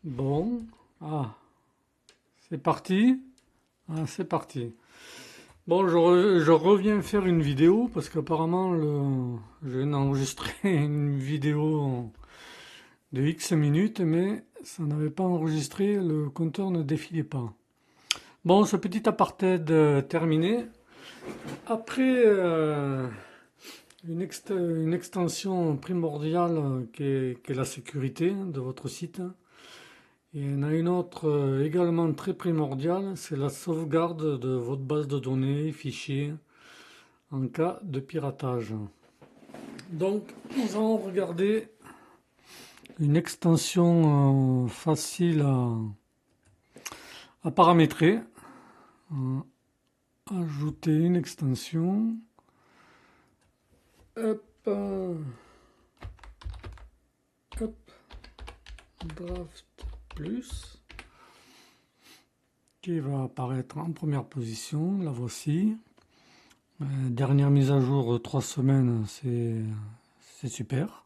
Bon, ah, c'est parti. Ah, c'est parti. Bon, je reviens faire une vidéo parce qu'apparemment je viens d'enregistrer une vidéo de X minutes, mais ça n'avait pas enregistré, le compteur ne défilait pas. Bon, ce petit apartheid terminé. Après une extension primordiale qui est la sécurité de votre site. Et il y en a une autre également très primordiale, c'est la sauvegarde de votre base de données, fichiers, en cas de piratage. Donc, nous allons regarder une extension facile à paramétrer. Ajouter une extension. Hop, hop, Draft Plus, qui va apparaître en première position. La voici. Dernière mise à jour, 3 semaines, c'est super.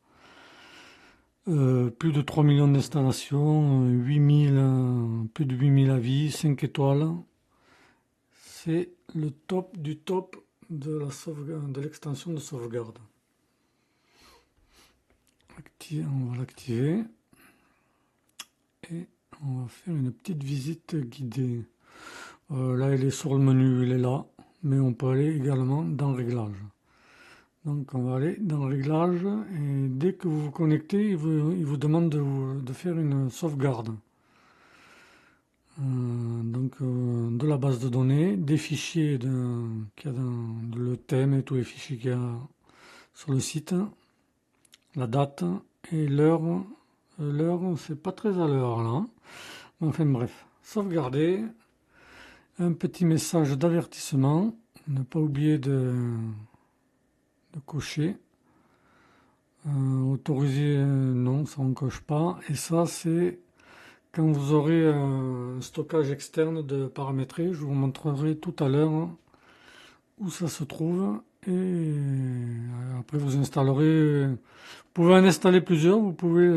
Plus de 3 millions d'installations, 8000, plus de 8000 avis, 5 étoiles. C'est le top du top de la sauvegarde, de l'extension de sauvegarde. On va l'activer et on va faire une petite visite guidée. Là, elle est sur le menu, elle est là, mais on peut aller également dans Réglages. Donc on va aller dans Réglages et dès que vous vous connectez, il vous demande de faire une sauvegarde. De la base de données, des fichiers qu'il y a dans le thème et tous les fichiers qu'il y a sur le site, la date et l'heure. L'heure, c'est pas très à l'heure là. Enfin bref, sauvegarder. Un petit message d'avertissement. Ne pas oublier de cocher. Autoriser, non, ça on coche pas. Et ça, c'est quand vous aurez un stockage externe de paramétrer. Je vous montrerai tout à l'heure où ça se trouve. Et après, vous installerez. Vous pouvez en installer plusieurs. Vous pouvez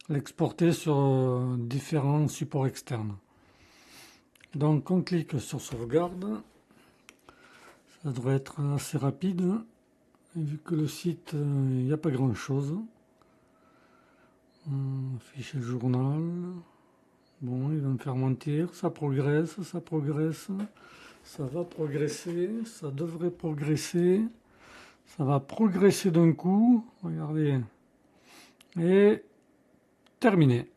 l'exporter sur différents supports externes. Donc, on clique sur sauvegarde. Ça devrait être assez rapide. Et vu que le site, il n'y a pas grand chose. Fichier journal. Bon, il va me faire mentir. Ça progresse, ça progresse. Ça va progresser. Ça devrait progresser. Ça va progresser d'un coup. Regardez. Et terminé.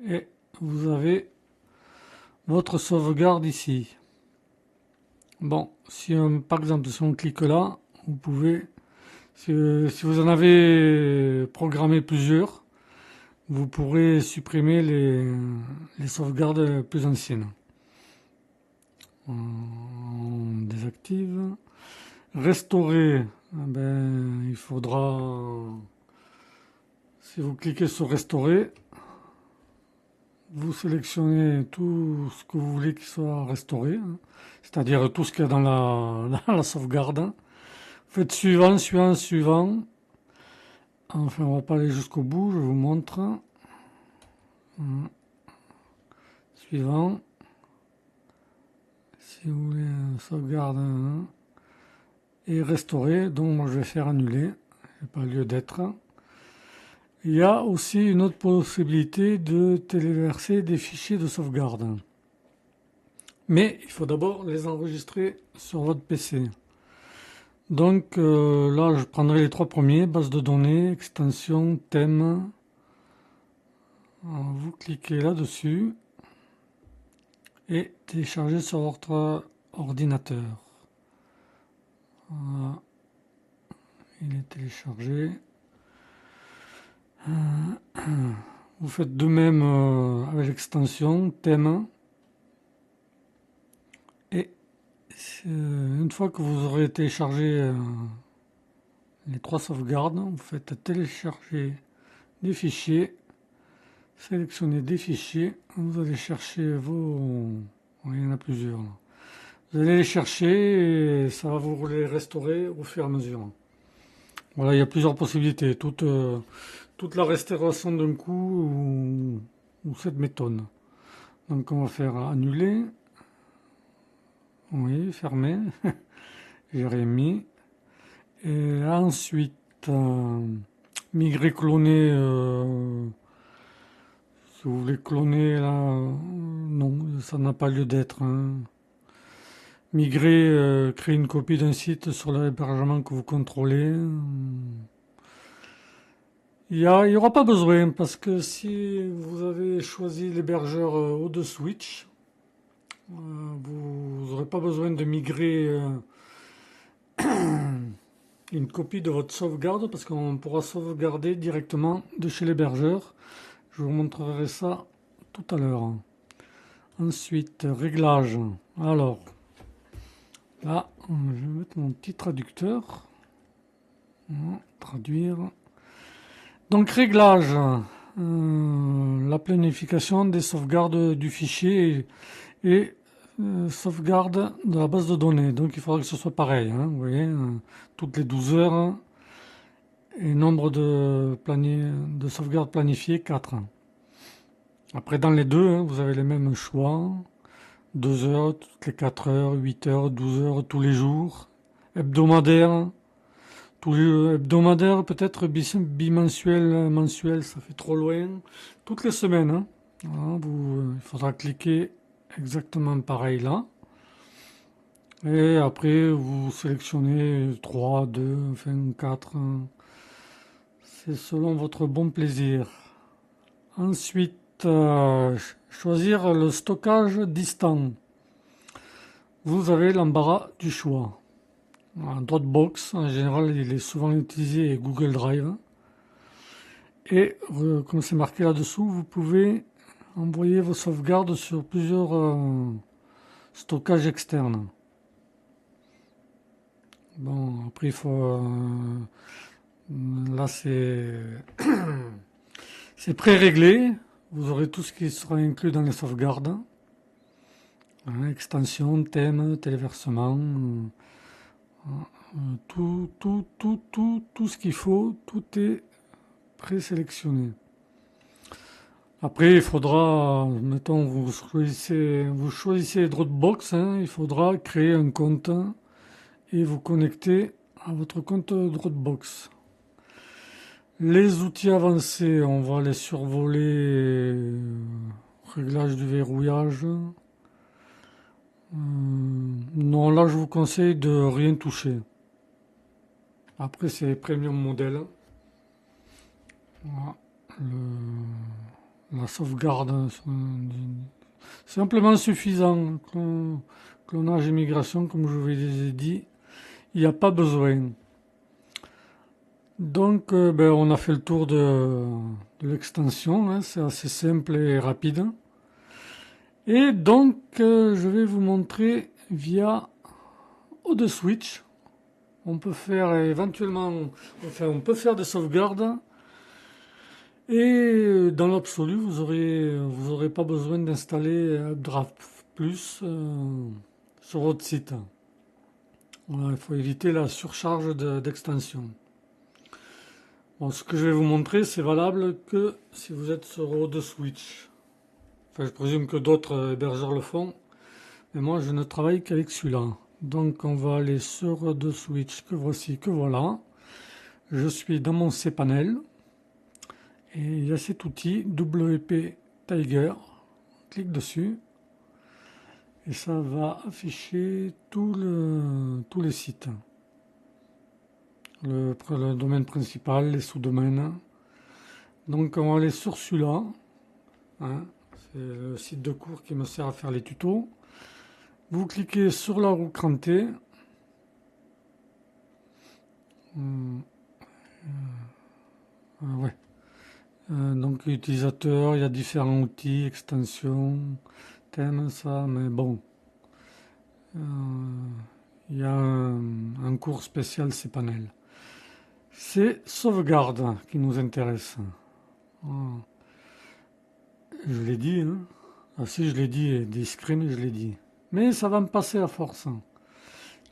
Et vous avez votre sauvegarde ici. Bon, si par exemple, si on clique là, vous pouvez, si vous en avez programmé plusieurs, vous pourrez supprimer les sauvegardes plus anciennes. On désactive. Restaurer, il faudra, si vous cliquez sur restaurer, vous sélectionnez tout ce que vous voulez qu'il soit restauré, c'est-à-dire tout ce qu'il y a dans dans la sauvegarde. Faites suivant, suivant, suivant. Enfin, on va pas aller jusqu'au bout, je vous montre. Suivant. Si vous voulez sauvegarde et restaurer, donc moi je vais faire annuler, il n'y a pas lieu d'être. Il y a aussi une autre possibilité de téléverser des fichiers de sauvegarde. Mais il faut d'abord les enregistrer sur votre PC. Donc là, je prendrai les 3 premiers, base de données, extension, thème. Alors, vous cliquez là-dessus et téléchargez sur votre ordinateur. Voilà, il est téléchargé. Vous faites de même avec l'extension, thème. Et une fois que vous aurez téléchargé les 3 sauvegardes, vous faites télécharger des fichiers, sélectionnez des fichiers, vous allez chercher vos... Il y en a plusieurs là. Vous allez les chercher et ça va vous les restaurer au fur et à mesure. Voilà, il y a plusieurs possibilités, toutes toute la restauration d'un coup ou cette méthode. Donc on va faire annuler, oui, fermer, j'ai remis. Et ensuite, migrer, cloner, si vous voulez cloner là, non, ça n'a pas lieu d'être, hein. Migrer, créer une copie d'un site sur l'hébergement que vous contrôlez. Il y aura pas besoin parce que si vous avez choisi l'hébergeur ODESwitch, vous n'aurez pas besoin de migrer une copie de votre sauvegarde parce qu'on pourra sauvegarder directement de chez l'hébergeur. Je vous montrerai ça tout à l'heure. Ensuite, réglages. Alors, là, je vais mettre mon petit traducteur. Traduire. Donc, réglages. La planification des sauvegardes du fichier et sauvegarde de la base de données. Donc, il faudra que ce soit pareil. Hein, vous voyez, toutes les 12 heures. Et nombre de sauvegardes planifiées, 4. Après, dans les deux, hein, vous avez les mêmes choix. 2 heures, toutes les 4 heures, 8 heures, 12 heures, tous les jours. Hebdomadaire. Hebdomadaire, peut-être bimensuel, mensuel, ça fait trop loin. Toutes les semaines. Hein. Voilà, il faudra cliquer exactement pareil là. Et après, vous sélectionnez 3, 2, enfin 4. C'est selon votre bon plaisir. Ensuite, choisir le stockage distant. Vous avez l'embarras du choix. Dropbox, en général, il est souvent utilisé et Google Drive. Et comme c'est marqué là-dessous, vous pouvez envoyer vos sauvegardes sur plusieurs stockages externes. Bon, après, il faut... là, c'est... c'est pré-réglé. Vous aurez tout ce qui sera inclus dans les sauvegardes. Hein, extension, thème, téléversement, tout ce qu'il faut, tout est présélectionné. Après, il faudra, mettons, vous choisissez Dropbox, hein, il faudra créer un compte et vous connecter à votre compte Dropbox. Les outils avancés, on va les survoler. Réglage du verrouillage. Non, là, je vous conseille de rien toucher. Après, c'est premium modèle. Voilà. La sauvegarde, c'est amplement suffisant. Clonage et migration, comme je vous l'ai dit, il n'y a pas besoin. Donc, on a fait le tour de l'extension. Hein, c'est assez simple et rapide. Et donc, je vais vous montrer via ODESwitch. On peut faire éventuellement, enfin, on peut faire des sauvegardes. Et dans l'absolu, vous aurez pas besoin d'installer Updraft Plus sur votre site. Voilà, il faut éviter la surcharge d'extensions. Bon, ce que je vais vous montrer, c'est valable que si vous êtes sur ODESwitch. Enfin, je présume que d'autres hébergeurs le font, mais moi, je ne travaille qu'avec celui-là. Donc, on va aller sur ODESwitch, que voici, que voilà. Je suis dans mon cPanel. Et il y a cet outil WP Tiger. On clique dessus. Et ça va afficher tous les sites. Le domaine principal, les sous-domaines. Donc on va aller sur celui-là. Hein. C'est le site de cours qui me sert à faire les tutos. Vous cliquez sur la roue crantée. Ouais. Donc utilisateur, il y a différents outils, extensions, thèmes, ça, mais bon. Il y a un cours spécial cPanel. C'est sauvegarde qui nous intéresse. Voilà. Je l'ai dit, hein. Ah si, je l'ai dit, des screens, je l'ai dit. Mais ça va me passer à force.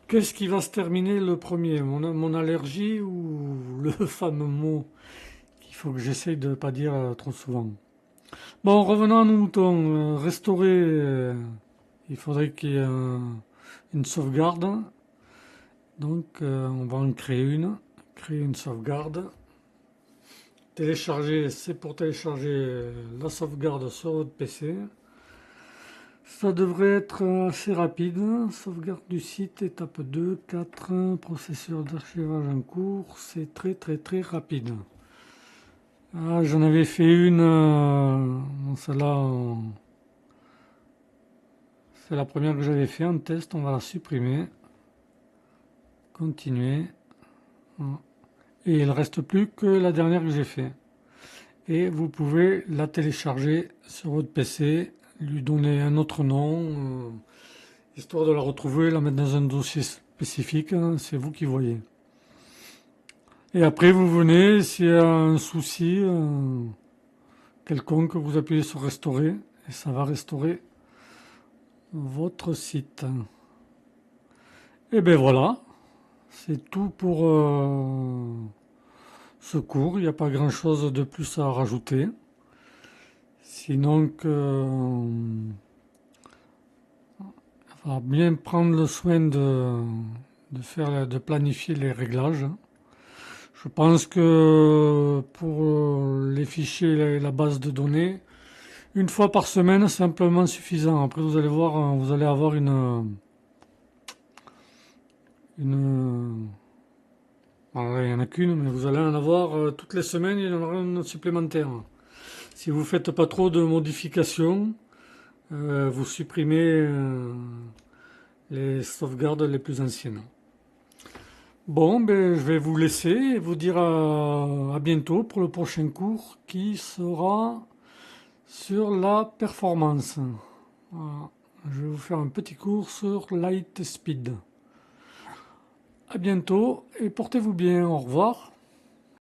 Qu'est-ce qui va se terminer le premier? Mon allergie ou le fameux mot qui qu'il faut que j'essaye de ne pas dire trop souvent. Bon, revenons à nos moutons. Restaurer, il faudrait qu'il y ait une sauvegarde. Donc, on va en créer une. Créer une sauvegarde. Télécharger, c'est pour télécharger la sauvegarde sur votre PC. Ça devrait être assez rapide. Sauvegarde du site, étape 2, 4, processus d'archivage en cours. C'est très très très rapide. Ah, j'en avais fait une. Celle-là, c'est la première que j'avais fait en test. On va la supprimer. Continuer. Et il ne reste plus que la dernière que j'ai fait. Et vous pouvez la télécharger sur votre PC, lui donner un autre nom, histoire de la retrouver, la mettre dans un dossier spécifique, hein, c'est vous qui voyez. Et après vous venez, s'il y a un souci quelconque, vous appuyez sur restaurer et ça va restaurer votre site. Et ben voilà, c'est tout pour ce cours, il n'y a pas grand chose de plus à rajouter. Sinon que va bien prendre le soin de planifier les réglages. Je pense que pour les fichiers et la base de données, une fois par semaine, c'est amplement suffisant. Après, vous allez voir, vous allez avoir alors, il n'y en a qu'une, mais vous allez en avoir toutes les semaines, il y en aura une supplémentaire. Si vous ne faites pas trop de modifications, vous supprimez les sauvegardes les plus anciennes. Bon, ben, je vais vous laisser et vous dire à bientôt pour le prochain cours qui sera sur la performance. Voilà. Je vais vous faire un petit cours sur Lightspeed. À bientôt et portez-vous bien. Au revoir.